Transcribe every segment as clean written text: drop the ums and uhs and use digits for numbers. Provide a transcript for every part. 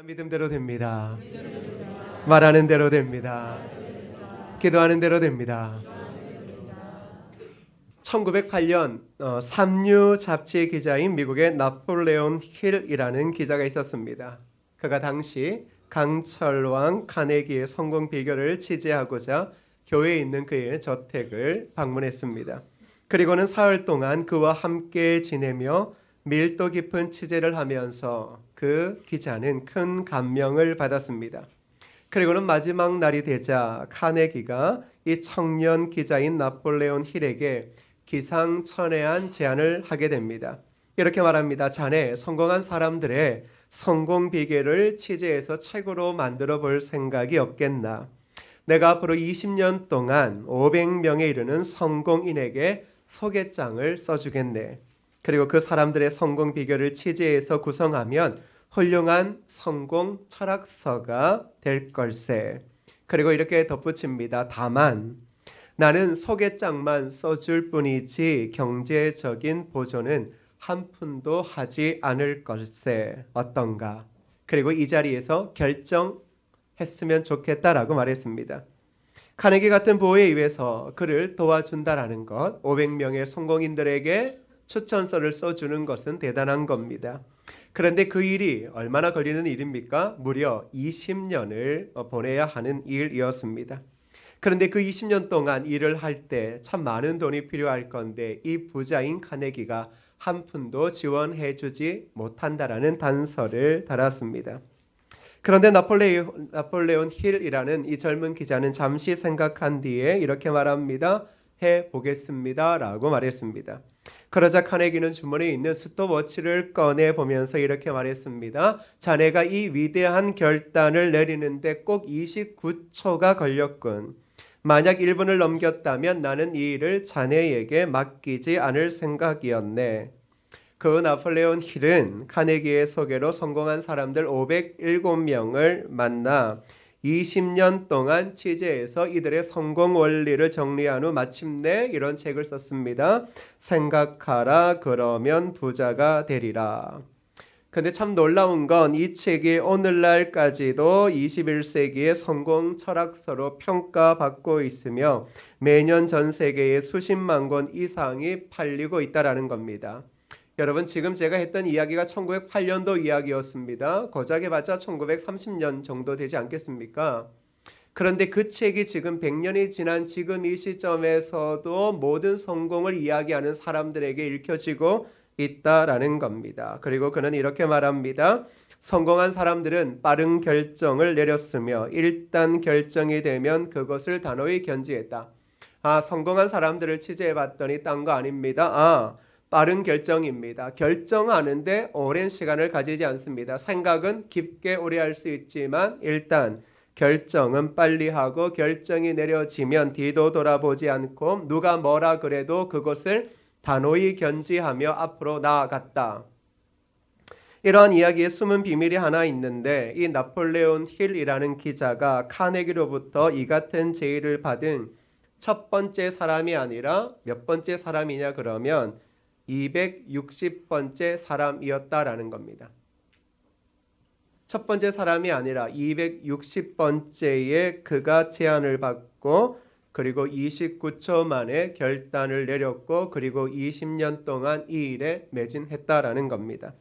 믿음대로 됩니다. 말하는 대로 됩니다. 기도하는 대로 됩니다. 1908년 삼류 잡지 기자인 미국의 나폴레온 힐이라는 기자가 있었습니다. 그가 당시 강철왕 카네기의 성공 비결을 취재하고자 교회에 있는 그의 저택을 방문했습니다. 그리고는 사흘 동안 그와 함께 지내며 밀도 깊은 취재를 하면서 그 기자는 큰 감명을 받았습니다. 그리고는 마지막 날이 되자 카네기가 이 청년 기자인 나폴레온 힐에게 기상천외한 제안을 하게 됩니다. 이렇게 말합니다. 자네 성공한 사람들의 성공 비결을 취재해서 책으로 만들어 볼 생각이 없겠나? 내가 앞으로 20년 동안 500명에 이르는 성공인에게 소개장을 써주겠네. 그리고 그 사람들의 성공 비결을 취재해서 구성하면 훌륭한 성공 철학서가 될 걸세. 그리고 이렇게 덧붙입니다. 다만 나는 소개장만 써줄 뿐이지 경제적인 보조는 한 푼도 하지 않을 걸세. 어떤가? 그리고 이 자리에서 결정했으면 좋겠다라고 말했습니다. 카네기 같은 보호에 의해서 그를 도와준다라는 것, 500명의 성공인들에게 추천서를 써주는 것은 대단한 겁니다. 그런데 그 일이 얼마나 걸리는 일입니까? 무려 20년을 보내야 하는 일이었습니다. 그런데 그 20년 동안 일을 할 때 참 많은 돈이 필요할 건데 이 부자인 카네기가 한 푼도 지원해주지 못한다라는 단서를 달았습니다. 그런데 나폴레온 힐이라는 이 젊은 기자는 잠시 생각한 뒤에 이렇게 말합니다. 해보겠습니다 라고 말했습니다. 그러자 카네기는 주머니에 있는 스톱워치를 꺼내보면서 이렇게 말했습니다. 자네가 이 위대한 결단을 내리는데 꼭 29초가 걸렸군. 만약 1분을 넘겼다면 나는 이 일을 자네에게 맡기지 않을 생각이었네. 그 나폴레온 힐은 카네기의 소개로 성공한 사람들 507명을 만나 20년 동안 취재해서 이들의 성공 원리를 정리한 후 마침내 이런 책을 썼습니다. 생각하라 그러면 부자가 되리라. 근데 참 놀라운 건 이 책이 오늘날까지도 21세기의 성공 철학서로 평가받고 있으며 매년 전 세계에 수십만 권 이상이 팔리고 있다는 겁니다. 여러분 지금 제가 했던 이야기가 1908년도 이야기였습니다. 고작 해봤자 1930년 정도 되지 않겠습니까? 그런데 그 책이 지금 100년이 지난 지금 이 시점에서도 모든 성공을 이야기하는 사람들에게 읽혀지고 있다라는 겁니다. 그리고 그는 이렇게 말합니다. 성공한 사람들은 빠른 결정을 내렸으며 일단 결정이 되면 그것을 단호히 견지했다. 성공한 사람들을 취재해봤더니 딴 거 아닙니다. 빠른 결정입니다. 결정하는데 오랜 시간을 가지지 않습니다. 생각은 깊게 오래 할 수 있지만 일단 결정은 빨리 하고 결정이 내려지면 뒤도 돌아보지 않고 누가 뭐라 그래도 그것을 단호히 견지하며 앞으로 나아갔다. 이러한 이야기에 숨은 비밀이 하나 있는데 이 나폴레온 힐이라는 기자가 카네기로부터 이 같은 제의를 받은 첫 번째 사람이 아니라 몇 번째 사람이냐 그러면 260번째 사람이었다라는 겁니다. 첫 번째 사람이 아니라 260번째에 그가 제안을 받고 그리고 29초 만에 결단을 내렸고 그리고 20년 동안 이 일에 매진했다라는 겁니다.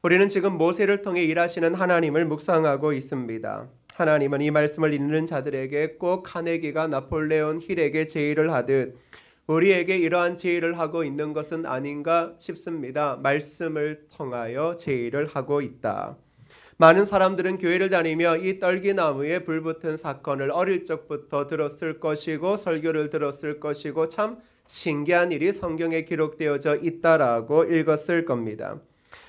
우리는 지금 모세를 통해 일하시는 하나님을 묵상하고 있습니다. 하나님은 이 말씀을 읽는 자들에게 꼭 카네기가 나폴레온 힐에게 제의를 하듯 우리에게 이러한 제의를 하고 있는 것은 아닌가 싶습니다. 말씀을 통하여 제의를 하고 있다. 많은 사람들은 교회를 다니며 이 떨기나무에 불붙은 사건을 어릴 적부터 들었을 것이고 설교를 들었을 것이고 참 신기한 일이 성경에 기록되어져 있다라고 읽었을 겁니다.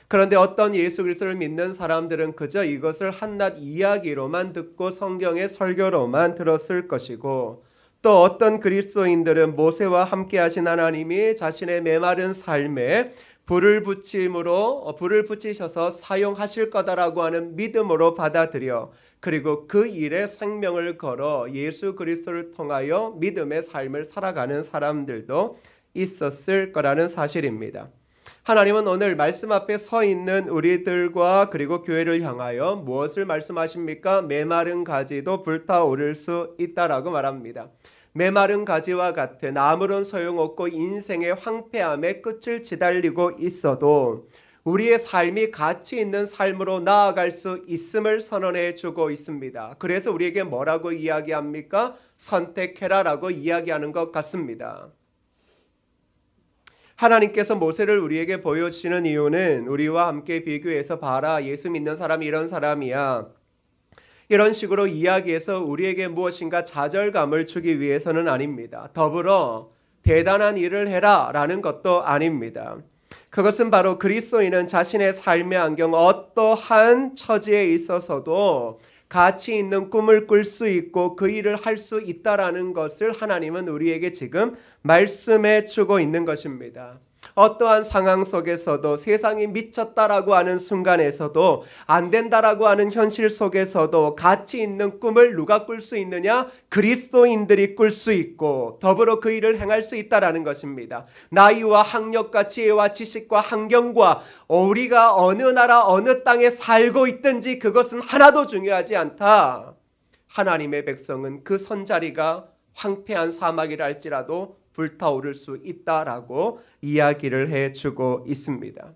그런데 어떤 예수 그리스도를 믿는 사람들은 그저 이것을 한낱 이야기로만 듣고 성경의 설교로만 들었을 것이고 또 어떤 그리스도인들은 모세와 함께 하신 하나님이 자신의 메마른 삶에 불을 붙이셔서 사용하실 거다라고 하는 믿음으로 받아들여 그리고 그 일에 생명을 걸어 예수 그리스도를 통하여 믿음의 삶을 살아가는 사람들도 있었을 거라는 사실입니다. 하나님은 오늘 말씀 앞에 서 있는 우리들과 그리고 교회를 향하여 무엇을 말씀하십니까? 메마른 가지도 불타오를 수 있다라고 말합니다. 메마른 가지와 같은 아무런 소용없고 인생의 황폐함에 끝을 지달리고 있어도 우리의 삶이 가치 있는 삶으로 나아갈 수 있음을 선언해 주고 있습니다. 그래서 우리에게 뭐라고 이야기합니까? 선택해라라고 이야기하는 것 같습니다. 하나님께서 모세를 우리에게 보여주시는 이유는 우리와 함께 비교해서 봐라, 예수 믿는 사람이 이런 사람이야, 이런 식으로 이야기해서 우리에게 무엇인가 좌절감을 주기 위해서는 아닙니다. 더불어 대단한 일을 해라 라는 것도 아닙니다. 그것은 바로 그리스도인은 자신의 삶의 안경 어떠한 처지에 있어서도 가치 있는 꿈을 꿀 수 있고 그 일을 할 수 있다라는 것을 하나님은 우리에게 지금 말씀해 주고 있는 것입니다. 어떠한 상황 속에서도, 세상이 미쳤다라고 하는 순간에서도, 안 된다라고 하는 현실 속에서도 가치 있는 꿈을 누가 꿀 수 있느냐? 그리스도인들이 꿀 수 있고 더불어 그 일을 행할 수 있다라는 것입니다. 나이와 학력과 지혜와 지식과 환경과 우리가 어느 나라 어느 땅에 살고 있든지 그것은 하나도 중요하지 않다. 하나님의 백성은 그 선자리가 황폐한 사막이라 할지라도 불타오를 수 있다라고 이야기를 해주고 있습니다.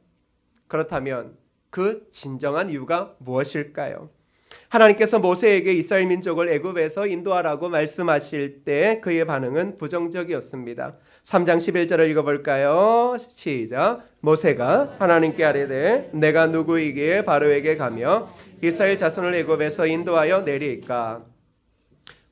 그렇다면 그 진정한 이유가 무엇일까요? 하나님께서 모세에게 이스라엘 민족을 애굽에서 인도하라고 말씀하실 때 그의 반응은 부정적이었습니다. 3장 11절을 읽어볼까요? 시작. 모세가 하나님께 아뢰되 내가 누구이기에 바로에게 가며 이스라엘 자손을 애굽에서 인도하여 내리까?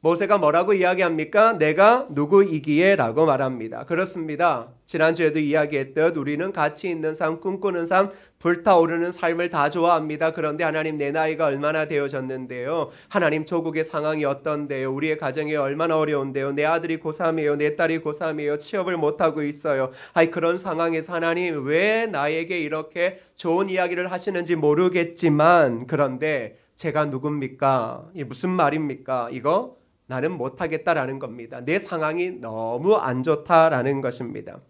모세가 뭐라고 이야기합니까? 내가 누구이기에 라고 말합니다. 그렇습니다. 지난주에도 이야기했듯 우리는 가치 있는 삶, 꿈꾸는 삶, 불타오르는 삶을 다 좋아합니다. 그런데 하나님, 내 나이가 얼마나 되어졌는데요, 하나님, 조국의 상황이 어떤데요, 우리의 가정이 얼마나 어려운데요, 내 아들이 고3이에요, 내 딸이 고3이에요, 취업을 못하고 있어요. 그런 상황에서 하나님 왜 나에게 이렇게 좋은 이야기를 하시는지 모르겠지만, 그런데 제가 누굽니까? 이게 무슨 말입니까? 이거 나는 못하겠다라는 겁니다. 내 상황이 너무 안 좋다라는 것입니다.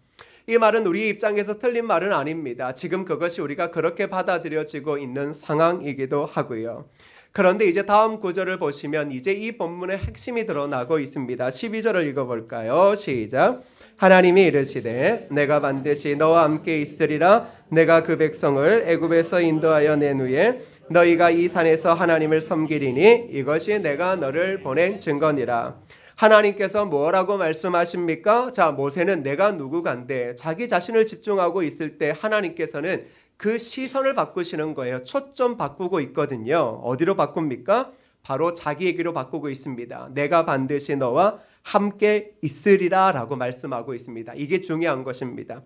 이 말은 우리 입장에서 틀린 말은 아닙니다. 지금 그것이 우리가 그렇게 받아들여지고 있는 상황이기도 하고요. 그런데 이제 다음 구절을 보시면 이제 이 본문의 핵심이 드러나고 있습니다. 12절을 읽어볼까요? 시작. 하나님이 이르시되 내가 반드시 너와 함께 있으리라. 내가 그 백성을 애굽에서 인도하여 낸 후에 너희가 이 산에서 하나님을 섬기리니 이것이 내가 너를 보낸 증거니라. 하나님께서 뭐라고 말씀하십니까? 자, 모세는 내가 누구간데 자기 자신을 집중하고 있을 때 하나님께서는 그 시선을 바꾸시는 거예요. 초점 바꾸고 있거든요. 어디로 바꿉니까? 바로 자기에게로 바꾸고 있습니다. 내가 반드시 너와 함께 있으리라 라고 말씀하고 있습니다. 이게 중요한 것입니다.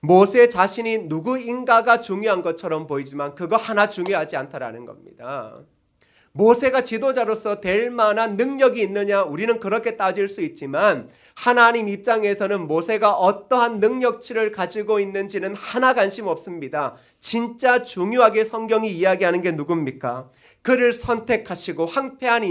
모세 자신이 누구인가가 중요한 것처럼 보이지만 그거 하나 중요하지 않다라는 겁니다. 모세가 지도자로서 될 만한 능력이 있느냐? 우리는 그렇게 따질 수 있지만 하나님 입장에서는 모세가 어떠한 능력치를 가지고 있는지는 하나 관심 없습니다. 진짜 중요하게 성경이 이야기하는 게 누굽니까? 그를 선택하시고 황폐한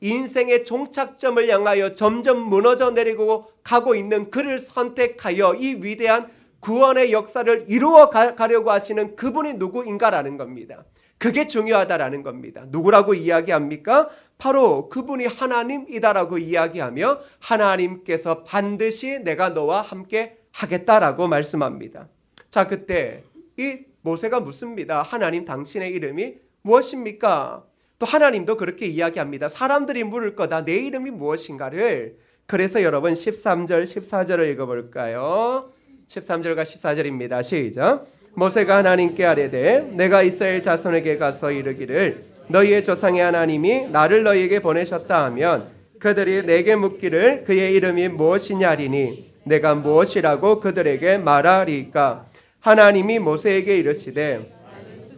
인생의 종착점을 향하여 점점 무너져 내리고 가고 있는 그를 선택하여 이 위대한 구원의 역사를 이루어 가려고 하시는 그분이 누구인가라는 겁니다. 그게 중요하다라는 겁니다. 누구라고 이야기합니까? 바로 그분이 하나님이다라고 이야기하며 하나님께서 반드시 내가 너와 함께 하겠다라고 말씀합니다. 자, 그때 이 모세가 묻습니다. 하나님, 당신의 이름이 무엇입니까? 또 하나님도 그렇게 이야기합니다. 사람들이 물을 거다. 내 이름이 무엇인가를. 그래서 여러분 13절 14절을 읽어볼까요? 13절과 14절입니다. 시작. 모세가 하나님께 아뢰되 내가 이스라엘 자손에게 가서 이르기를 너희의 조상의 하나님이 나를 너희에게 보내셨다 하면 그들이 내게 묻기를 그의 이름이 무엇이냐리니 내가 무엇이라고 그들에게 말하리까? 하나님이 모세에게 이르시되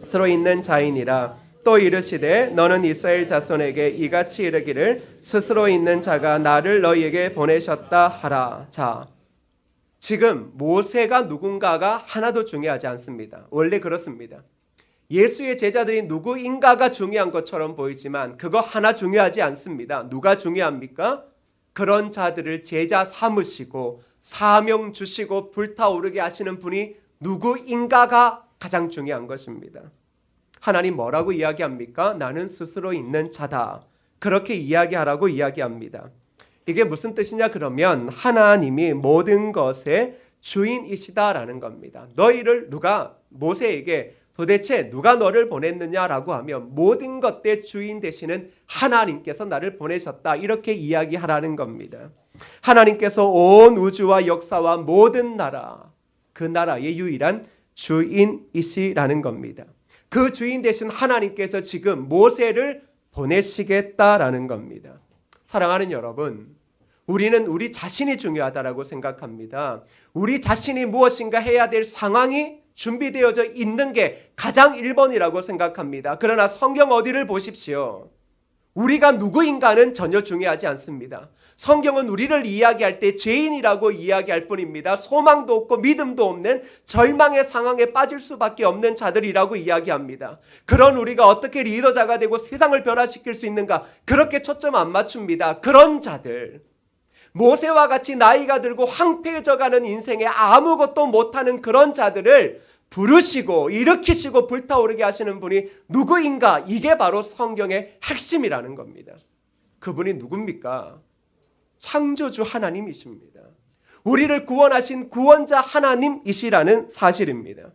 스스로 있는 자이니라. 또 이르시되 너는 이스라엘 자손에게 이같이 이르기를 스스로 있는 자가 나를 너희에게 보내셨다 하라. 자, 지금 모세가 누군가가 하나도 중요하지 않습니다. 원래 그렇습니다. 예수의 제자들이 누구인가가 중요한 것처럼 보이지만 그거 하나 중요하지 않습니다. 누가 중요합니까? 그런 자들을 제자 삼으시고 사명 주시고 불타오르게 하시는 분이 누구인가가 가장 중요한 것입니다. 하나님 뭐라고 이야기합니까? 나는 스스로 있는 자다. 그렇게 이야기하라고 이야기합니다. 이게 무슨 뜻이냐 그러면 하나님이 모든 것의 주인이시다라는 겁니다. 너희를 누가 모세에게 도대체 누가 너를 보냈느냐라고 하면 모든 것의 주인 되시는 하나님께서 나를 보내셨다. 이렇게 이야기하라는 겁니다. 하나님께서 온 우주와 역사와 모든 나라, 그 나라의 유일한 주인이시라는 겁니다. 그 주인 되신 하나님께서 지금 모세를 보내시겠다라는 겁니다. 사랑하는 여러분, 우리는 우리 자신이 중요하다라고 생각합니다. 우리 자신이 무엇인가 해야 될 상황이 준비되어져 있는 게 가장 1번이라고 생각합니다. 그러나 성경 어디를 보십시오. 우리가 누구인가는 전혀 중요하지 않습니다. 성경은 우리를 이야기할 때 죄인이라고 이야기할 뿐입니다. 소망도 없고 믿음도 없는 절망의 상황에 빠질 수밖에 없는 자들이라고 이야기합니다. 그런 우리가 어떻게 리더자가 되고 세상을 변화시킬 수 있는가? 그렇게 초점 안 맞춥니다. 그런 자들, 모세와 같이 나이가 들고 황폐해져가는 인생에 아무것도 못하는 그런 자들을 부르시고 일으키시고 불타오르게 하시는 분이 누구인가? 이게 바로 성경의 핵심이라는 겁니다. 그분이 누굽니까? 창조주 하나님이십니다. 우리를 구원하신 구원자 하나님이시라는 사실입니다.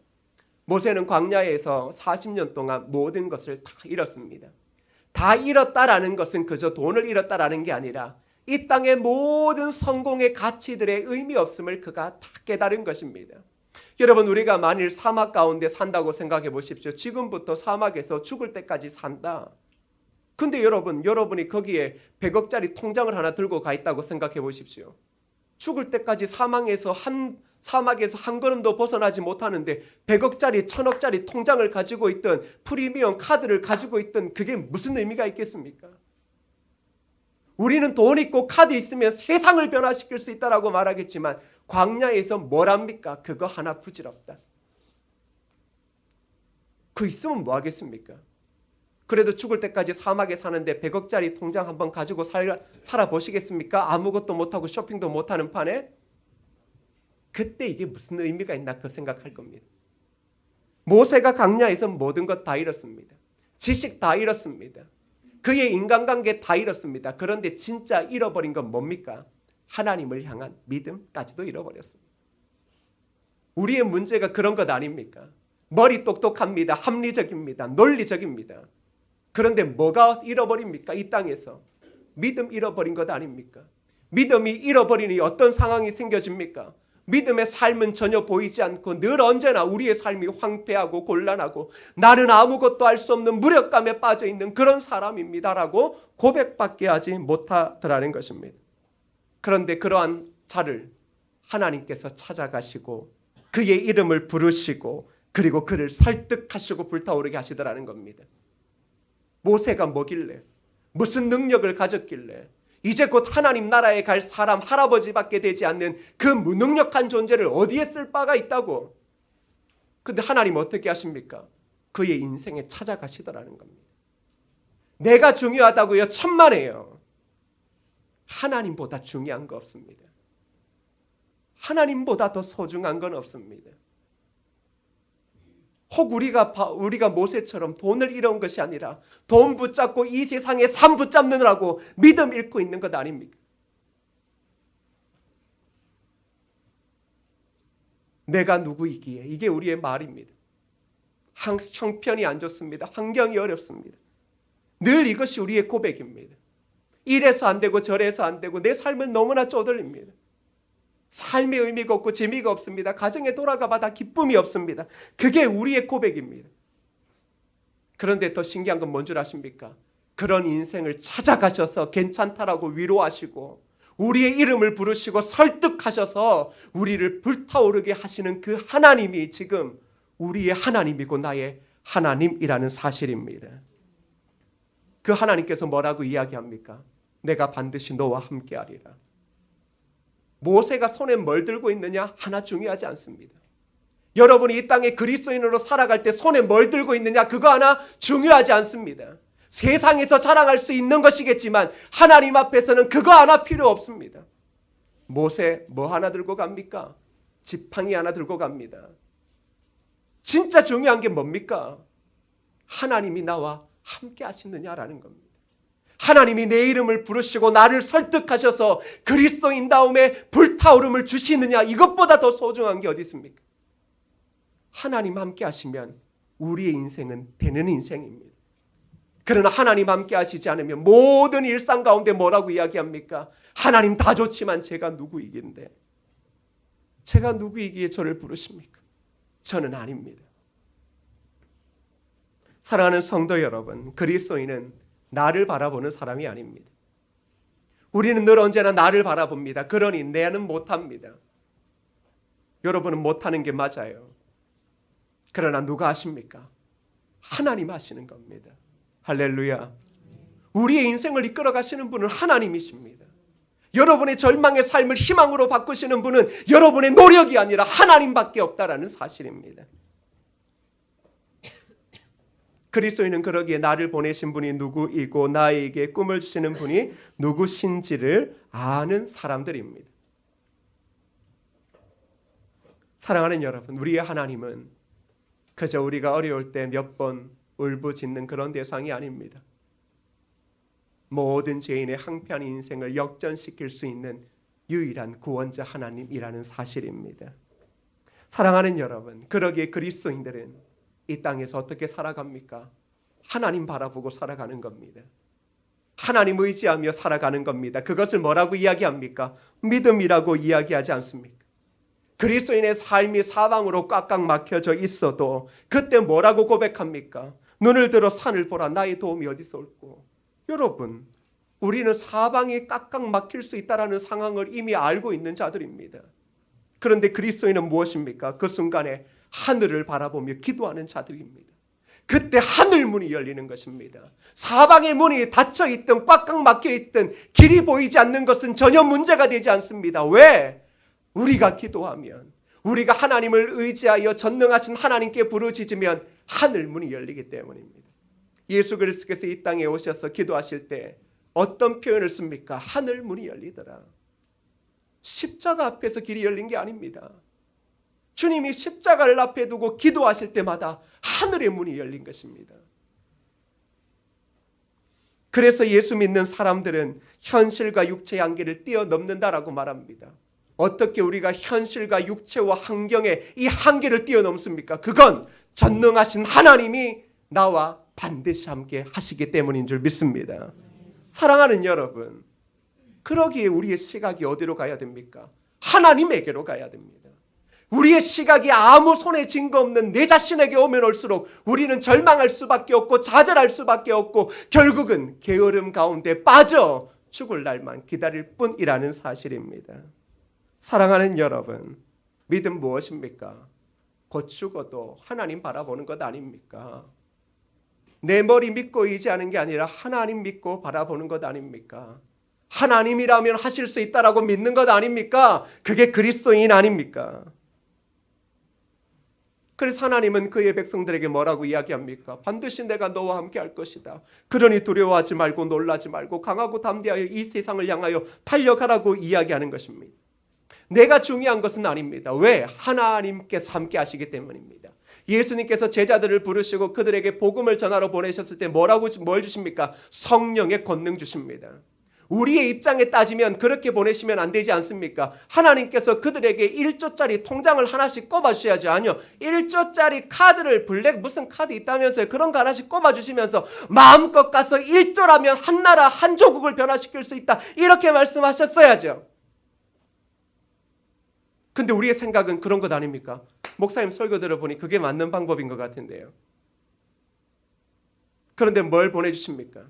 모세는 광야에서 40년 동안 모든 것을 다 잃었습니다. 다 잃었다라는 것은 그저 돈을 잃었다라는 게 아니라 이 땅의 모든 성공의 가치들의 의미 없음을 그가 다 깨달은 것입니다. 여러분, 우리가 만일 사막 가운데 산다고 생각해 보십시오. 지금부터 사막에서 죽을 때까지 산다. 근데 여러분이 거기에 100억짜리 통장을 하나 들고 가 있다고 생각해 보십시오. 죽을 때까지 사막에서 한 걸음도 벗어나지 못하는데 100억짜리, 1000억짜리 통장을 가지고 있던 프리미엄 카드를 가지고 있던 그게 무슨 의미가 있겠습니까? 우리는 돈 있고 카드 있으면 세상을 변화시킬 수 있다라고 말하겠지만 광야에서 뭘 합니까? 그거 하나 부질없다. 그 있으면 뭐 하겠습니까? 그래도 죽을 때까지 사막에 사는데 100억짜리 통장 한번 가지고 살아보시겠습니까? 아무것도 못하고 쇼핑도 못하는 판에? 그때 이게 무슨 의미가 있나 그 생각할 겁니다. 모세가 광야에서 모든 것 다 잃었습니다. 지식 다 잃었습니다. 그의 인간관계 다 잃었습니다. 그런데 진짜 잃어버린 건 뭡니까? 하나님을 향한 믿음까지도 잃어버렸습니다. 우리의 문제가 그런 것 아닙니까? 머리 똑똑합니다. 합리적입니다. 논리적입니다. 그런데 뭐가 잃어버립니까? 이 땅에서 믿음 잃어버린 것 아닙니까? 믿음이 잃어버리니 어떤 상황이 생겨집니까? 믿음의 삶은 전혀 보이지 않고 늘 언제나 우리의 삶이 황폐하고 곤란하고 나는 아무것도 할 수 없는 무력감에 빠져있는 그런 사람입니다라고 고백밖에 하지 못하더라는 것입니다. 그런데 그러한 자를 하나님께서 찾아가시고 그의 이름을 부르시고 그리고 그를 설득하시고 불타오르게 하시더라는 겁니다. 모세가 뭐길래, 무슨 능력을 가졌길래 이제 곧 하나님 나라에 갈 사람 할아버지밖에 되지 않는 그 무능력한 존재를 어디에 쓸 바가 있다고. 근데 하나님 어떻게 하십니까? 그의 인생에 찾아가시더라는 겁니다. 내가 중요하다고요? 천만에요. 하나님보다 중요한 거 없습니다. 하나님보다 더 소중한 건 없습니다. 혹 우리가 모세처럼 돈을 잃어온 것이 아니라 돈 붙잡고 이 세상에 삶 붙잡느라고 믿음 잃고 있는 것 아닙니까? 내가 누구이기에 이게 우리의 말입니다. 형편이 안 좋습니다. 환경이 어렵습니다. 늘 이것이 우리의 고백입니다. 이래서 안 되고 저래서 안 되고 내 삶은 너무나 쪼들립니다. 삶의 의미가 없고 재미가 없습니다. 가정에 돌아가봐 다 기쁨이 없습니다. 그게 우리의 고백입니다. 그런데 더 신기한 건 뭔 줄 아십니까? 그런 인생을 찾아가셔서 괜찮다라고 위로하시고 우리의 이름을 부르시고 설득하셔서 우리를 불타오르게 하시는 그 하나님이 지금 우리의 하나님이고 나의 하나님이라는 사실입니다. 그 하나님께서 뭐라고 이야기합니까? 내가 반드시 너와 함께하리라. 모세가 손에 뭘 들고 있느냐? 하나 중요하지 않습니다. 여러분이 이 땅에 그리스도인으로 살아갈 때 손에 뭘 들고 있느냐? 그거 하나 중요하지 않습니다. 세상에서 자랑할 수 있는 것이겠지만 하나님 앞에서는 그거 하나 필요 없습니다. 모세 뭐 하나 들고 갑니까? 지팡이 하나 들고 갑니다. 진짜 중요한 게 뭡니까? 하나님이 나와 함께 하시느냐라는 겁니다. 하나님이 내 이름을 부르시고 나를 설득하셔서 그리스도인다움에 불타오름을 주시느냐, 이것보다 더 소중한 게 어디 있습니까? 하나님 함께 하시면 우리의 인생은 되는 인생입니다. 그러나 하나님 함께 하시지 않으면 모든 일상 가운데 뭐라고 이야기합니까? 하나님 다 좋지만 제가 누구이긴데, 제가 누구이기에 저를 부르십니까? 저는 아닙니다. 사랑하는 성도 여러분, 그리스도인은 나를 바라보는 사람이 아닙니다. 우리는 늘 언제나 나를 바라봅니다. 그러니 내는 못합니다. 여러분은 못하는 게 맞아요. 그러나 누가 하십니까? 하나님 하시는 겁니다. 할렐루야. 우리의 인생을 이끌어 가시는 분은 하나님이십니다. 여러분의 절망의 삶을 희망으로 바꾸시는 분은 여러분의 노력이 아니라 하나님밖에 없다라는 사실입니다. 그리스도인은 그러기에 나를 보내신 분이 누구이고 나에게 꿈을 주시는 분이 누구신지를 아는 사람들입니다. 사랑하는 여러분, 우리의 하나님은 그저 우리가 어려울 때 몇 번 울부짖는 그런 대상이 아닙니다. 모든 죄인의 항폐한 인생을 역전시킬 수 있는 유일한 구원자 하나님이라는 사실입니다. 사랑하는 여러분, 그러기에 그리스도인들은 이 땅에서 어떻게 살아갑니까? 하나님 바라보고 살아가는 겁니다. 하나님 의지하며 살아가는 겁니다. 그것을 뭐라고 이야기합니까? 믿음이라고 이야기하지 않습니까? 그리스도인의 삶이 사방으로 꽉꽉 막혀져 있어도 그때 뭐라고 고백합니까? 눈을 들어 산을 보라, 나의 도움이 어디서 올꼬. 여러분, 우리는 사방이 꽉꽉 막힐 수 있다는 상황을 이미 알고 있는 자들입니다. 그런데 그리스도인은 무엇입니까? 그 순간에 하늘을 바라보며 기도하는 자들입니다. 그때 하늘 문이 열리는 것입니다. 사방의 문이 닫혀 있든 꽉꽉 막혀 있든 길이 보이지 않는 것은 전혀 문제가 되지 않습니다. 왜? 우리가 기도하면, 우리가 하나님을 의지하여 전능하신 하나님께 부르짖으면 하늘 문이 열리기 때문입니다. 예수 그리스도께서 이 땅에 오셔서 기도하실 때 어떤 표현을 씁니까? 하늘 문이 열리더라. 십자가 앞에서 길이 열린 게 아닙니다. 주님이 십자가를 앞에 두고 기도하실 때마다 하늘의 문이 열린 것입니다. 그래서 예수 믿는 사람들은 현실과 육체의 한계를 뛰어넘는다라고 말합니다. 어떻게 우리가 현실과 육체와 환경의 이 한계를 뛰어넘습니까? 그건 전능하신 하나님이 나와 반드시 함께 하시기 때문인 줄 믿습니다. 사랑하는 여러분, 그러기에 우리의 시각이 어디로 가야 됩니까? 하나님에게로 가야 됩니다. 우리의 시각이 아무 손에 쥔 거 없는 내 자신에게 오면 올수록 우리는 절망할 수밖에 없고 좌절할 수밖에 없고 결국은 게으름 가운데 빠져 죽을 날만 기다릴 뿐이라는 사실입니다. 사랑하는 여러분, 믿음 무엇입니까? 곧 죽어도 하나님 바라보는 것 아닙니까? 내 머리 믿고 의지하는 게 아니라 하나님 믿고 바라보는 것 아닙니까? 하나님이라면 하실 수 있다라고 믿는 것 아닙니까? 그게 그리스도인 아닙니까? 그래서 하나님은 그의 백성들에게 뭐라고 이야기합니까? 반드시 내가 너와 함께 할 것이다. 그러니 두려워하지 말고 놀라지 말고 강하고 담대하여 이 세상을 향하여 달려가라고 이야기하는 것입니다. 내가 중요한 것은 아닙니다. 왜? 하나님께서 함께 하시기 때문입니다. 예수님께서 제자들을 부르시고 그들에게 복음을 전하러 보내셨을 때 뭘 주십니까? 성령의 권능 주십니다. 우리의 입장에 따지면 그렇게 보내시면 안 되지 않습니까? 하나님께서 그들에게 1조짜리 통장을 하나씩 꼽아주셔야죠. 아니요, 1조짜리 카드를 블랙 무슨 카드 있다면서요. 그런 거 하나씩 꼽아주시면서 마음껏 가서 1조라면 한 나라 한 조국을 변화시킬 수 있다, 이렇게 말씀하셨어야죠. 근데 우리의 생각은 그런 것 아닙니까? 목사님 설교 들어보니 그게 맞는 방법인 것 같은데요. 그런데 뭘 보내주십니까?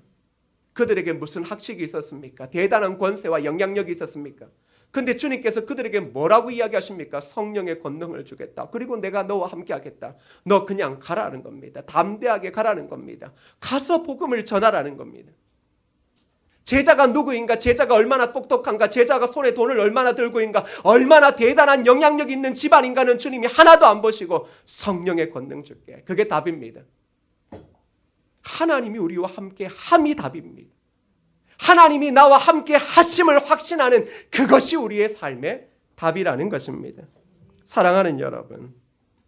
그들에게 무슨 학식이 있었습니까? 대단한 권세와 영향력이 있었습니까? 근데 주님께서 그들에게 뭐라고 이야기하십니까? 성령의 권능을 주겠다. 그리고 내가 너와 함께 하겠다. 너 그냥 가라는 겁니다. 담대하게 가라는 겁니다. 가서 복음을 전하라는 겁니다. 제자가 누구인가? 제자가 얼마나 똑똑한가? 제자가 손에 돈을 얼마나 들고 있는가? 얼마나 대단한 영향력 있는 집안인가는 주님이 하나도 안 보시고 성령의 권능 줄게. 그게 답입니다. 하나님이 우리와 함께 함이 답입니다. 하나님이 나와 함께 하심을 확신하는 그것이 우리의 삶의 답이라는 것입니다. 사랑하는 여러분,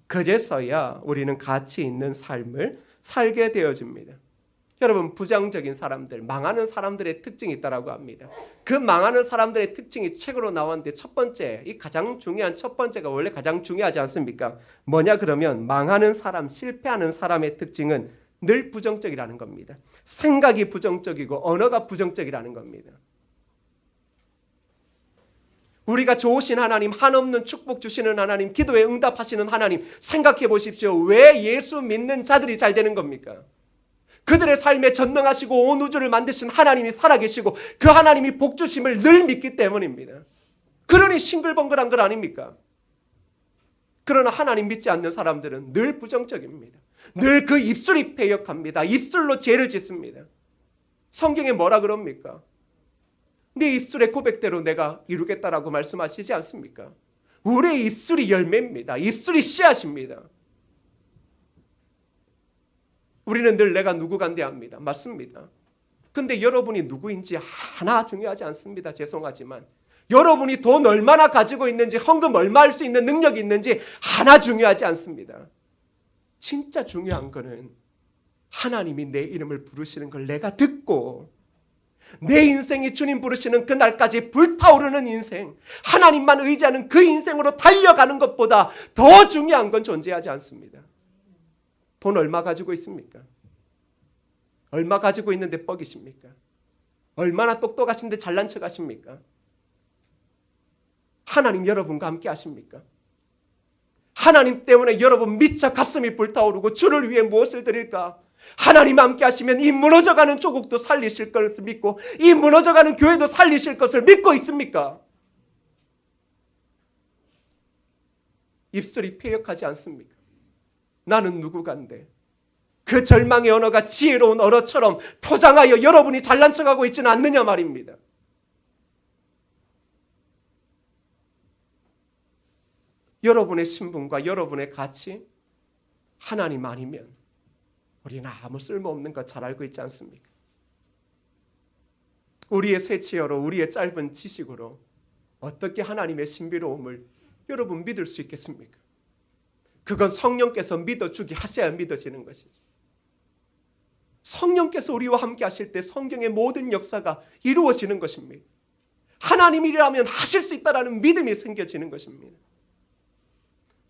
그제서야 우리는 가치 있는 삶을 살게 되어집니다. 여러분, 부정적인 사람들, 망하는 사람들의 특징이 있다고 합니다. 그 망하는 사람들의 특징이 책으로 나왔는데 첫 번째, 이 가장 중요한 첫 번째가 원래 가장 중요하지 않습니까? 뭐냐 그러면 망하는 사람, 실패하는 사람의 특징은 늘 부정적이라는 겁니다. 생각이 부정적이고 언어가 부정적이라는 겁니다. 우리가 좋으신 하나님, 한없는 축복 주시는 하나님, 기도에 응답하시는 하나님, 생각해 보십시오. 왜 예수 믿는 자들이 잘 되는 겁니까? 그들의 삶에 전능하시고 온 우주를 만드신 하나님이 살아계시고 그 하나님이 복 주심을 늘 믿기 때문입니다. 그러니 싱글벙글한 것 아닙니까? 그러나 하나님 믿지 않는 사람들은 늘 부정적입니다. 늘 그 입술이 패역합니다. 입술로 죄를 짓습니다. 성경에 뭐라 그럽니까? 네 입술의 고백대로 내가 이루겠다라고 말씀하시지 않습니까? 우리의 입술이 열매입니다. 입술이 씨앗입니다. 우리는 늘 내가 누구간데 합니다. 맞습니다. 근데 여러분이 누구인지 하나 중요하지 않습니다. 죄송하지만 여러분이 돈 얼마나 가지고 있는지, 헌금 얼마 할 수 있는 능력이 있는지 하나 중요하지 않습니다. 진짜 중요한 거는 하나님이 내 이름을 부르시는 걸 내가 듣고 내 인생이 주님 부르시는 그날까지 불타오르는 인생, 하나님만 의지하는 그 인생으로 달려가는 것보다 더 중요한 건 존재하지 않습니다. 돈 얼마 가지고 있습니까? 얼마 가지고 있는데 뻑이십니까? 얼마나 똑똑하신데 잘난 척 하십니까? 하나님 여러분과 함께 하십니까? 하나님 때문에 여러분 미쳐 가슴이 불타오르고 주를 위해 무엇을 드릴까? 하나님 함께 하시면 이 무너져가는 조국도 살리실 것을 믿고 이 무너져가는 교회도 살리실 것을 믿고 있습니까? 입술이 패역하지 않습니까? 나는 누구간데? 그 절망의 언어가 지혜로운 언어처럼 포장하여 여러분이 잘난 척하고 있지는 않느냐 말입니다. 여러분의 신분과 여러분의 가치, 하나님 아니면 우리는 아무 쓸모없는 것 잘 알고 있지 않습니까? 우리의 쇠치어로, 우리의 짧은 지식으로 어떻게 하나님의 신비로움을 여러분 믿을 수 있겠습니까? 그건 성령께서 믿어주게 하셔야 믿어지는 것이죠. 성령께서 우리와 함께 하실 때 성경의 모든 역사가 이루어지는 것입니다. 하나님이라면 하실 수 있다는 믿음이 생겨지는 것입니다.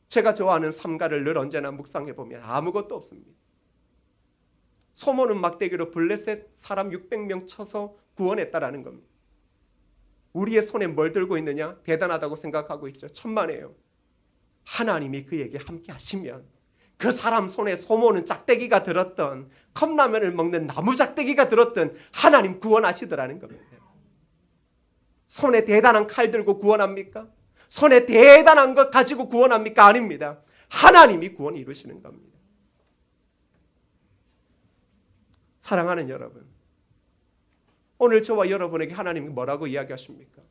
제가 좋아하는 삼가를 늘 언제나 묵상해 보면 아무것도 없습니다. 소모는 막대기로 블레셋 사람 600명 쳐서 구원했다라는 겁니다. 우리의 손에 뭘 들고 있느냐? 대단하다고 생각하고 있죠. 천만에요. 하나님이 그에게 함께 하시면 그 사람 손에 소모는 짝대기가 들었던, 컵라면을 먹는 나무 짝대기가 들었던 하나님 구원하시더라는 겁니다. 손에 대단한 칼 들고 구원합니까? 손에 대단한 것 가지고 구원합니까? 아닙니다. 하나님이 구원 이루시는 겁니다. 사랑하는 여러분, 오늘 저와 여러분에게 하나님이 뭐라고 이야기하십니까?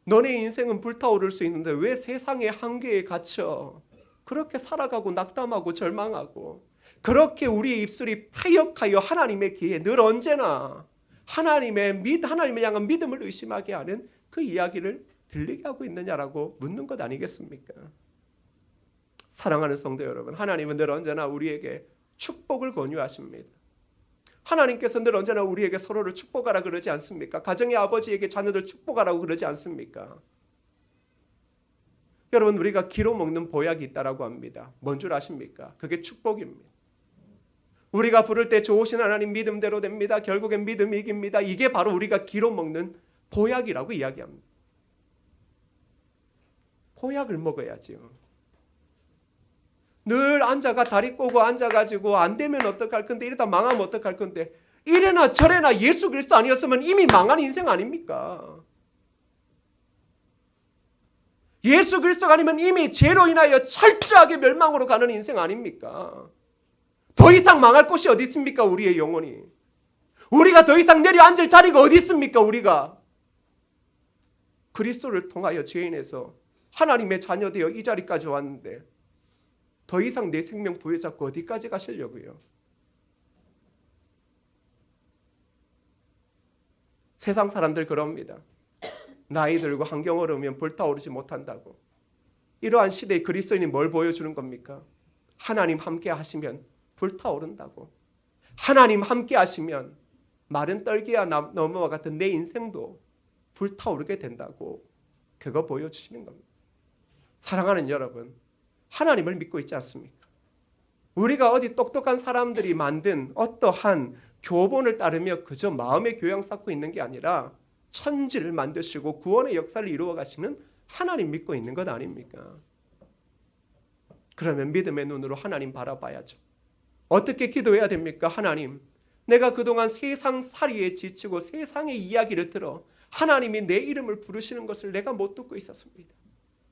너네 인생은 불타오를 수 있는데 왜 세상의 한계에 gat혀 그렇게 살아가고 낙담하고 절망하고 그렇게 우리의 입술이 패역하여 하나님의 기에 늘 언제나 하나님을 향한 믿음을 의심하게 하는 그 이야기를 들리게 하고 있느냐라고 묻는 것 아니겠습니까? 사랑하는 성도 여러분, 하나님은 늘 언제나 우리에게 축복을 권유하십니다. 하나님께서 늘 언제나 우리에게 서로를 축복하라 그러지 않습니까? 가정의 아버지에게 자녀들 축복하라고 그러지 않습니까? 여러분, 우리가 기로 먹는 보약이 있다라고 합니다. 뭔 줄 아십니까? 그게 축복입니다. 우리가 부를 때 좋으신 하나님 믿음대로 됩니다. 결국엔 믿음이 이깁니다. 이게 바로 우리가 기로 먹는 보약이라고 이야기합니다. 보약을 먹어야지요. 늘 앉아가 다리 꼬고 앉아가지고 안 되면 어떡할 건데 이러다 망하면 어떡할 건데 이래나 저래나 예수 그리스도 아니었으면 이미 망한 인생 아닙니까? 예수 그리스도가 아니면 이미 죄로 인하여 철저하게 멸망으로 가는 인생 아닙니까? 더 이상 망할 곳이 어디 있습니까? 우리의 영혼이. 우리가 더 이상 내려앉을 자리가 어디 있습니까? 우리가 그리스도를 통하여 죄인에서 하나님의 자녀 되어 이 자리까지 왔는데 더 이상 내 생명 부여잡고 어디까지 가시려고요? 세상 사람들 그럽니다. 나이 들고 환경 어려우면 불타오르지 못한다고. 이러한 시대의 그리스도인이 뭘 보여주는 겁니까? 하나님 함께 하시면 불타오른다고. 하나님 함께 하시면 마른 떨기와 너무와 같은 내 인생도 불타오르게 된다고 그거 보여주시는 겁니다. 사랑하는 여러분, 하나님을 믿고 있지 않습니까? 우리가 어디 똑똑한 사람들이 만든 어떠한 교본을 따르며 그저 마음의 교양 쌓고 있는 게 아니라 천지를 만드시고 구원의 역사를 이루어 가시는 하나님 믿고 있는 것 아닙니까? 그러면 믿음의 눈으로 하나님 바라봐야죠. 어떻게 기도해야 됩니까? 하나님, 내가 그동안 세상 살이에 지치고 세상의 이야기를 들어 하나님이 내 이름을 부르시는 것을 내가 못 듣고 있었습니다.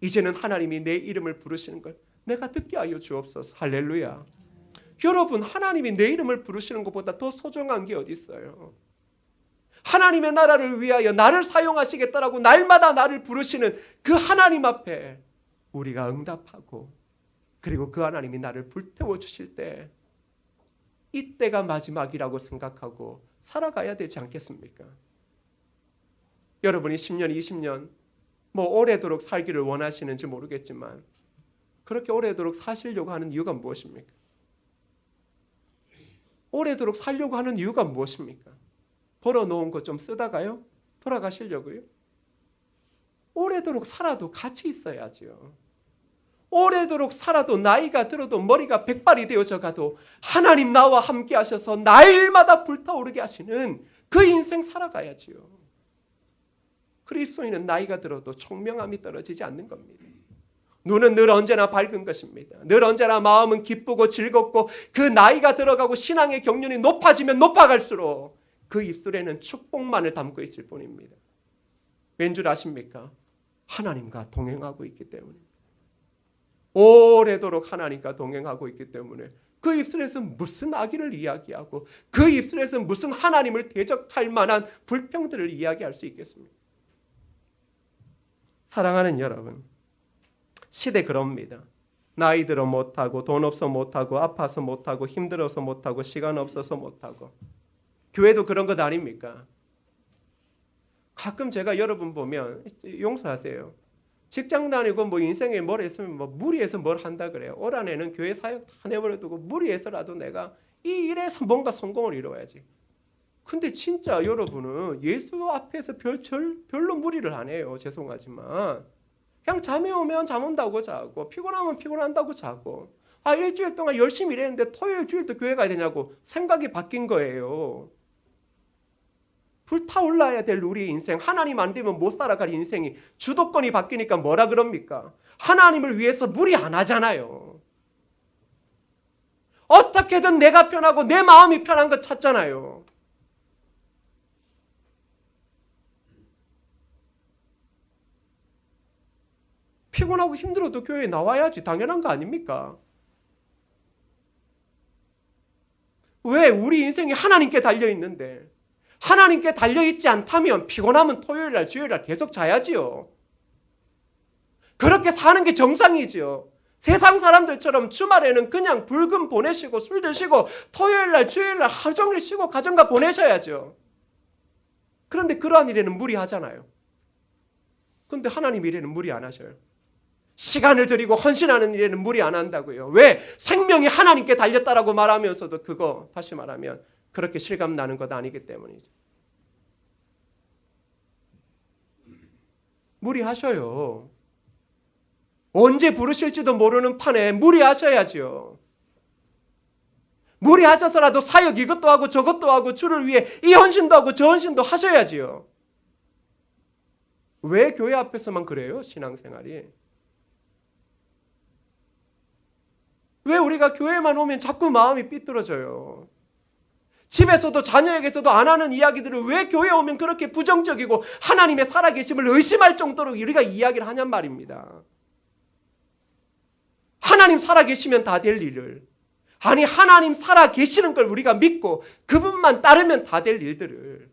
이제는 하나님이 내 이름을 부르시는 걸 내가 듣게 하여 주옵소서. 할렐루야. 여러분, 하나님이 내 이름을 부르시는 것보다 더 소중한 게 어디 있어요? 하나님의 나라를 위하여 나를 사용하시겠다라고 날마다 나를 부르시는 그 하나님 앞에 우리가 응답하고, 그리고 그 하나님이 나를 불태워 주실 때 이때가 마지막이라고 생각하고 살아가야 되지 않겠습니까? 여러분이 10년, 20년 오래도록 살기를 원하시는지 모르겠지만 그렇게 오래도록 사시려고 하는 이유가 무엇입니까? 오래도록 살려고 하는 이유가 무엇입니까? 벌어놓은 것 좀 쓰다가요? 돌아가시려고요? 오래도록 살아도 같이 있어야죠. 오래도록 살아도 나이가 들어도 머리가 백발이 되어져 가도 하나님 나와 함께 하셔서 날마다 불타오르게 하시는 그 인생 살아가야지요. 그리스도인은 나이가 들어도 총명함이 떨어지지 않는 겁니다. 눈은 늘 언제나 밝은 것입니다. 늘 언제나 마음은 기쁘고 즐겁고 그 나이가 들어가고 신앙의 경륜이 높아지면 높아갈수록 그 입술에는 축복만을 담고 있을 뿐입니다. 왠 줄 아십니까? 하나님과 동행하고 있기 때문입니다. 오래도록 하나님과 동행하고 있기 때문에 그 입술에서 무슨 악의를 이야기하고 그 입술에서 무슨 하나님을 대적할 만한 불평들을 이야기할 수 있겠습니까? 사랑하는 여러분, 시대 그럽니다. 나이 들어 못하고 돈 없어 못하고 아파서 못하고 힘들어서 못하고 시간 없어서 못하고. 교회도 그런 것 아닙니까? 가끔 제가 여러분 보면 용서하세요. 직장 다니고 인생에 뭘 했으면 무리해서 뭘 한다 그래요. 올 한해는 교회 사역 다 내버려두고 무리해서라도 내가 이 일에서 뭔가 성공을 이루어야지. 근데 진짜 여러분은 예수 앞에서 별로 무리를 안 해요. 죄송하지만 그냥 잠이 오면 잠 온다고 자고 피곤하면 피곤한다고 자고 일주일 동안 열심히 일했는데 토요일 주일도 교회 가야 되냐고 생각이 바뀐 거예요. 불타올라야 될 우리 인생, 하나님 안 되면 못 살아갈 인생이 주도권이 바뀌니까 뭐라 그럽니까? 하나님을 위해서 무리 안 하잖아요. 어떻게든 내가 편하고 내 마음이 편한 거 찾잖아요. 피곤하고 힘들어도 교회에 나와야지 당연한 거 아닙니까? 왜? 우리 인생이 하나님께 달려있는데 하나님께 달려있지 않다면 피곤하면 토요일날 주요일날 계속 자야지요. 그렇게 사는 게 정상이지요. 세상 사람들처럼 주말에는 그냥 불금 보내시고 술 드시고 토요일날 주요일날 하루 종일 쉬고 가정과 보내셔야죠. 그런데 그러한 일에는 무리하잖아요. 그런데 하나님 일에는 무리 안 하셔요. 시간을 들이고 헌신하는 일에는 무리 안 한다고요. 왜? 생명이 하나님께 달렸다라고 말하면서도 그거 다시 말하면 그렇게 실감 나는 것 아니기 때문이죠. 무리하셔요. 언제 부르실지도 모르는 판에 무리하셔야지요. 무리하셔서라도 사역 이것도 하고 저것도 하고 주를 위해 이 헌신도 하고 저 헌신도 하셔야지요. 왜 교회 앞에서만 그래요? 신앙생활이. 왜 우리가 교회만 오면 자꾸 마음이 삐뚤어져요? 집에서도 자녀에게서도 안 하는 이야기들을 왜 교회에 오면 그렇게 부정적이고 하나님의 살아계심을 의심할 정도로 우리가 이야기를 하냔 말입니다. 하나님 살아계시면 다 될 일을, 아니 하나님 살아계시는 걸 우리가 믿고 그분만 따르면 다 될 일들을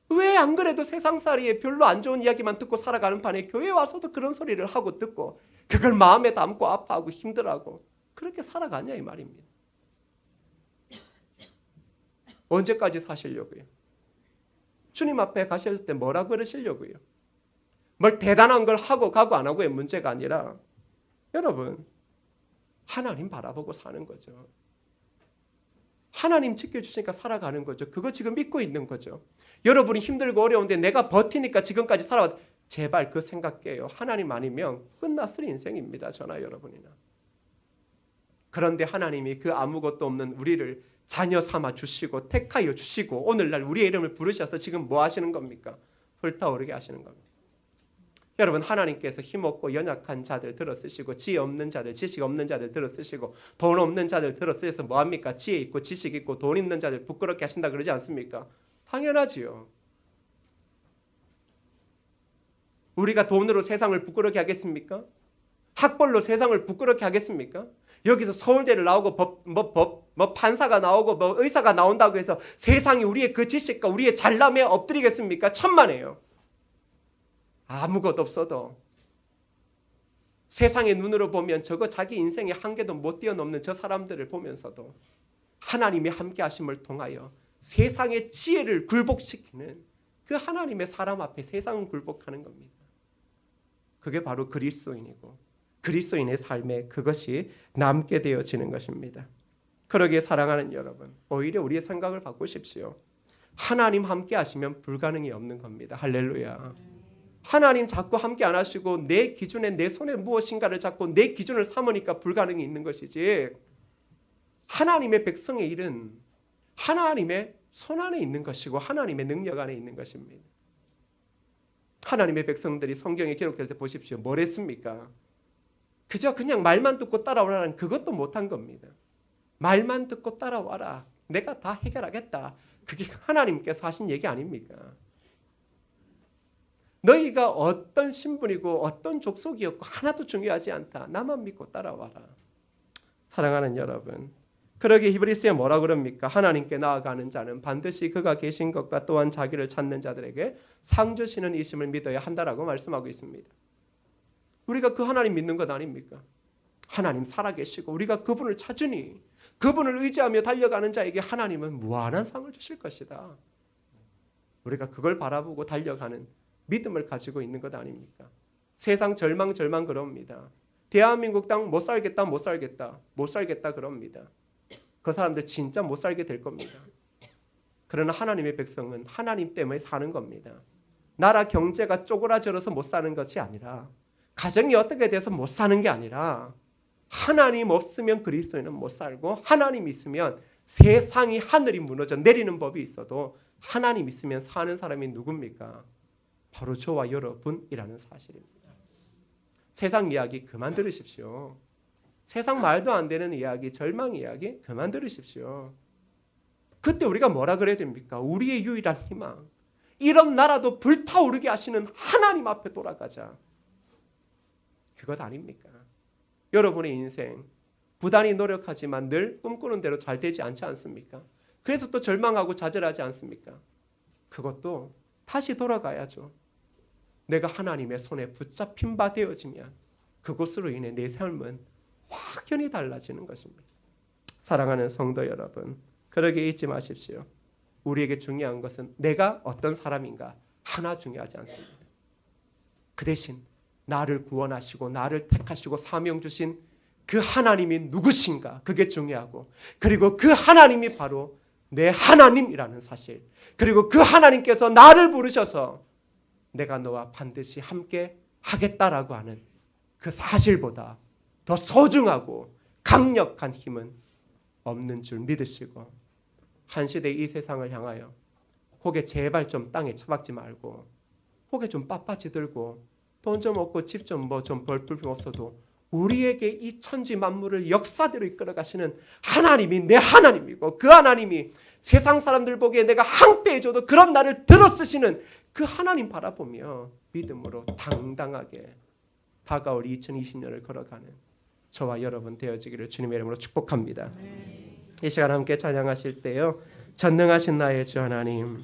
왜 안 그래도 세상살이에 별로 안 좋은 이야기만 듣고 살아가는 판에 교회 와서도 그런 소리를 하고 듣고 그걸 마음에 담고 아파하고 힘들어하고 그렇게 살아가냐 이 말입니다. 언제까지 사시려고요? 주님 앞에 가셨을 때 뭐라 그러시려고요? 뭘 대단한 걸 하고 가고 안 하고의 문제가 아니라 여러분 하나님 바라보고 사는 거죠. 하나님 지켜주시니까 살아가는 거죠. 그거 지금 믿고 있는 거죠. 여러분이 힘들고 어려운데 내가 버티니까 지금까지 살아왔. 제발 그 생각 깨요. 하나님 아니면 끝났을 인생입니다. 저나 여러분이나. 그런데 하나님이 그 아무것도 없는 우리를 자녀 삼아 주시고 택하여 주시고 오늘날 우리의 이름을 부르셔서 지금 뭐 하시는 겁니까? 불타오르게 하시는 겁니다. 여러분, 하나님께서 힘없고 연약한 자들 들어쓰시고 지혜 없는 자들, 지식 없는 자들 들어쓰시고 돈 없는 자들 들어쓰셔서 뭐합니까? 지혜 있고 지식 있고 돈 있는 자들 부끄럽게 하신다 그러지 않습니까? 당연하지요. 우리가 돈으로 세상을 부끄럽게 하겠습니까? 학벌로 세상을 부끄럽게 하겠습니까? 여기서 서울대를 나오고 판사가 나오고 의사가 나온다고 해서 세상이 우리의 그 지식과 우리의 잘남에 엎드리겠습니까? 천만에요. 아무것도 없어도 세상의 눈으로 보면 저거 자기 인생의 한계도 못 뛰어넘는 저 사람들을 보면서도 하나님이 함께 하심을 통하여 세상의 지혜를 굴복시키는 그 하나님의 사람 앞에 세상은 굴복하는 겁니다. 그게 바로 그리스도인이고 그리스도인의 삶에 그것이 남게 되어지는 것입니다. 그러기에 사랑하는 여러분, 오히려 우리의 생각을 바꾸십시오. 하나님 함께 하시면 불가능이 없는 겁니다. 할렐루야. 하나님 자꾸 함께 안 하시고 내 기준에 내 손에 무엇인가를 잡고 내 기준을 삼으니까 불가능이 있는 것이지, 하나님의 백성의 일은 하나님의 손 안에 있는 것이고 하나님의 능력 안에 있는 것입니다. 하나님의 백성들이 성경에 기록될 때 보십시오. 뭘 했습니까? 그저 그냥 말만 듣고 따라오라는 그것도 못한 겁니다. 말만 듣고 따라와라. 내가 다 해결하겠다. 그게 하나님께서 하신 얘기 아닙니까? 너희가 어떤 신분이고 어떤 족속이었고 하나도 중요하지 않다. 나만 믿고 따라와라. 사랑하는 여러분, 그러기에 히브리서에 뭐라 그럽니까? 하나님께 나아가는 자는 반드시 그가 계신 것과 또한 자기를 찾는 자들에게 상 주시는 이심을 믿어야 한다라고 말씀하고 있습니다. 우리가 그 하나님 믿는 것 아닙니까? 하나님 살아계시고 우리가 그분을 찾으니 그분을 의지하며 달려가는 자에게 하나님은 무한한 상을 주실 것이다. 우리가 그걸 바라보고 달려가는 믿음을 가지고 있는 것 아닙니까? 세상 절망 그럽니다. 대한민국 땅 못 살겠다 그럽니다. 그 사람들 진짜 못 살게 될 겁니다. 그러나 하나님의 백성은 하나님 때문에 사는 겁니다. 나라 경제가 쪼그라들어서 못 사는 것이 아니라, 가정이 어떻게 돼서 못 사는 게 아니라, 하나님 없으면 그리스도인은 못 살고 하나님 있으면 세상이 하늘이 무너져 내리는 법이 있어도 하나님 있으면 사는 사람이 누굽니까? 바로 저와 여러분이라는 사실입니다. 세상 이야기 그만 들으십시오. 세상 말도 안 되는 이야기, 절망 이야기 그만 들으십시오. 그때 우리가 뭐라 그래야 됩니까? 우리의 유일한 희망, 이런 나라도 불타오르게 하시는 하나님 앞에 돌아가자. 그것 아닙니까? 여러분의 인생 부단히 노력하지만 늘 꿈꾸는 대로 잘 되지 않지 않습니까? 그래서 또 절망하고 좌절하지 않습니까? 그것도 다시 돌아가야죠. 내가 하나님의 손에 붙잡힌 바 되어지면 그것으로 인해 내 삶은 확연히 달라지는 것입니다. 사랑하는 성도 여러분, 그러게 잊지 마십시오. 우리에게 중요한 것은 내가 어떤 사람인가 하나 중요하지 않습니다. 그 대신 나를 구원하시고 나를 택하시고 사명 주신 그 하나님이 누구신가, 그게 중요하고, 그리고 그 하나님이 바로 내 하나님이라는 사실, 그리고 그 하나님께서 나를 부르셔서 내가 너와 반드시 함께 하겠다라고 하는 그 사실보다 더 소중하고 강력한 힘은 없는 줄 믿으시고, 한 시대 이 세상을 향하여 혹에 제발 좀 땅에 처박지 말고, 혹에 좀 빳빳이 들고 돈 좀 얻고 집 좀 벌 필요 없어도 우리에게 이 천지 만물을 역사대로 이끌어 가시는 하나님이 내 하나님이고, 그 하나님이 세상 사람들 보기에 내가 항배해줘도 그런 나를 들어쓰시는 그 하나님 바라보며 믿음으로 당당하게 다가올 2020년을 걸어가는 저와 여러분 되어지기를 주님의 이름으로 축복합니다. 이 시간 함께 찬양하실 때요, 전능하신 나의 주 하나님,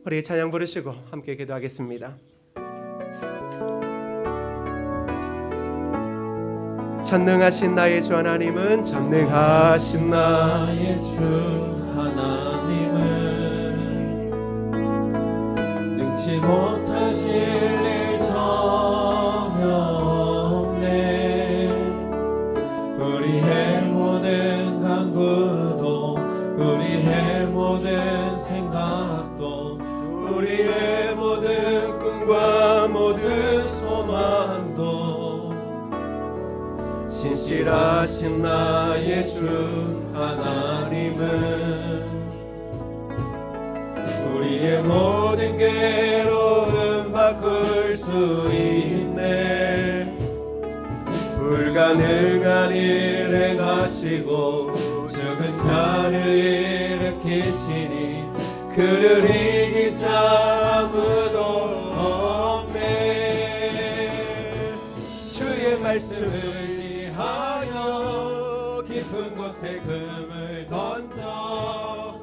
우리 찬양 부르시고 함께 기도하겠습니다. 전능하신 나의 주 하나님은, 전능하신 나의 주 하나님은 능치 못하실 일 전혀 없네. 우리의 모든 간구도 우리의 모든 생각도 우리의 모든 꿈과 모든 소망도 신실하신 나의 주 하나님은 우리의 모든 괴로움 바꿀 수 있네. 불가능한 일 행하시고 죽은 자를 일으키시니 그를 이길 자 아무도 없네. 주의 말씀을 의지하여 깊은 곳에 금을 던져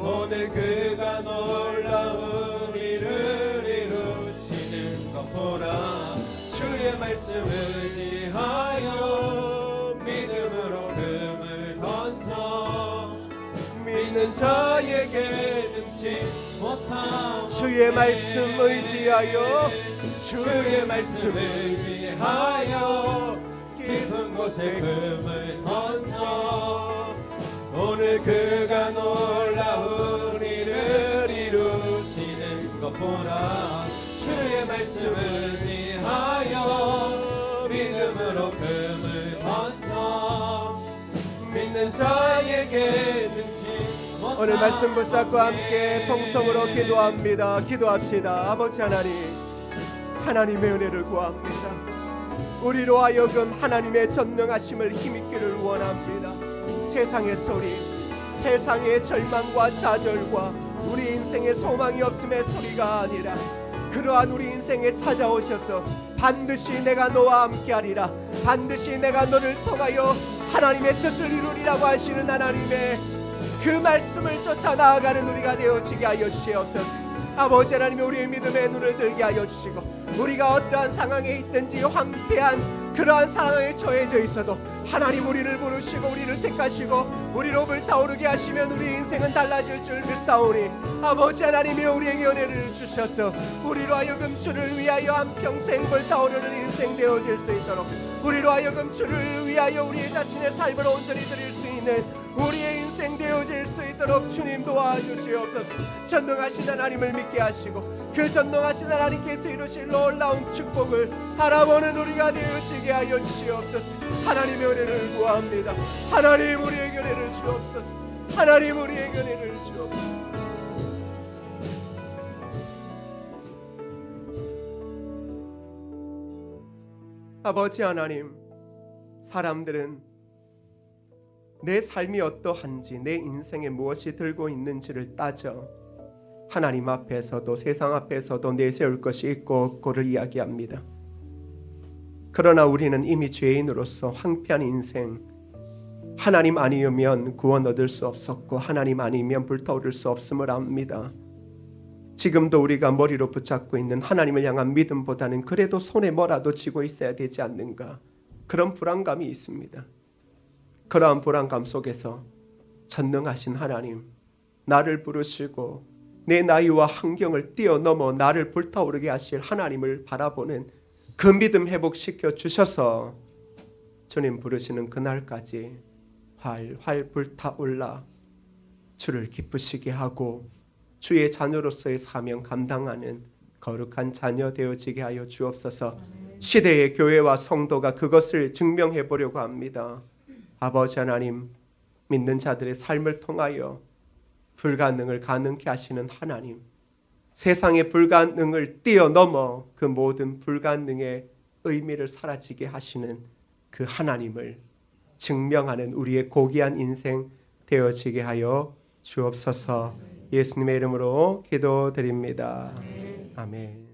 오늘 그가 놀라운 일을 이루시는 것 보라. 주의 말씀을 의지하여 믿음으로 금을 던져 믿는 자에게 능치 못함. 주의 말씀 의지하여 주의 말씀 의지하여 깊은 곳에 금을 던져 오늘 그가 놀라운 일을 이루시는 것 보라. 주의 말씀 의지하여 믿음으로 금을 던져 믿는 자에게 능치 못함. 오늘 말씀 붙잡고 함께 통성으로 기도합니다. 기도합시다. 아버지 하나님, 하나님의 은혜를 구합니다. 우리로 하여금 하나님의 전능하심을 힘있기를 원합니다. 세상의 소리, 세상의 절망과 좌절과 우리 인생의 소망이 없음의 소리가 아니라 그러한 우리 인생에 찾아오셔서 반드시 내가 너와 함께하리라, 반드시 내가 너를 통하여 하나님의 뜻을 이루리라고 하시는 하나님의 그 말씀을 쫓아 나아가는 우리가 되어지게 하여 주시옵소서. 아버지 하나님, 우리의 믿음의 눈을 들게 하여 주시고 우리가 어떠한 상황에 있든지 황폐한 그러한 상황에 처해져 있어도 하나님 우리를 부르시고 우리를 택하시고 우리로 불타오르게 하시면 우리 인생은 달라질 줄 믿사오니 아버지 하나님이 우리에게 은혜를 주셔서 우리로 하여금 주를 위하여 한평생 불타오르는 인생 되어질 수 있도록, 우리로 하여금 주를 위하여 우리의 자신의 삶을 온전히 드릴 수 있는 우리의 인생 되어질 수 있도록 주님 도와주시옵소서. 전능하신 하나님을 믿게 하시고 그 전능하신 하나님께서 이루실 놀라운 축복을 바라보는 우리가 되어지게 하여 주시옵소서. 하나님의 은혜를 구합니다. 하나님 우리에게 은혜를 주옵소서. 하나님 우리에게 은혜를 주옵소서. 아버지 하나님, 사람들은 내 삶이 어떠한지, 내 인생에 무엇이 들고 있는지를 따져 하나님 앞에서도 세상 앞에서도 내세울 것이 있고 없고를 이야기합니다. 그러나 우리는 이미 죄인으로서 황폐한 인생, 하나님 아니면 구원 얻을 수 없었고 하나님 아니면 불타오를 수 없음을 압니다. 지금도 우리가 머리로 붙잡고 있는 하나님을 향한 믿음보다는 그래도 손에 뭐라도 쥐고 있어야 되지 않는가, 그런 불안감이 있습니다. 그러한 불안감 속에서 전능하신 하나님, 나를 부르시고 내 나이와 환경을 뛰어넘어 나를 불타오르게 하실 하나님을 바라보는 그 믿음 회복시켜 주셔서 주님 부르시는 그날까지 활활 불타올라 주를 기쁘시게 하고 주의 자녀로서의 사명 감당하는 거룩한 자녀 되어지게 하여 주옵소서. 시대의 교회와 성도가 그것을 증명해 보려고 합니다. 아버지 하나님, 믿는 자들의 삶을 통하여 불가능을 가능케 하시는 하나님, 세상의 불가능을 뛰어넘어 그 모든 불가능의 의미를 사라지게 하시는 그 하나님을 증명하는 우리의 고귀한 인생 되어지게 하여 주옵소서. 예수님의 이름으로 기도드립니다. 아멘.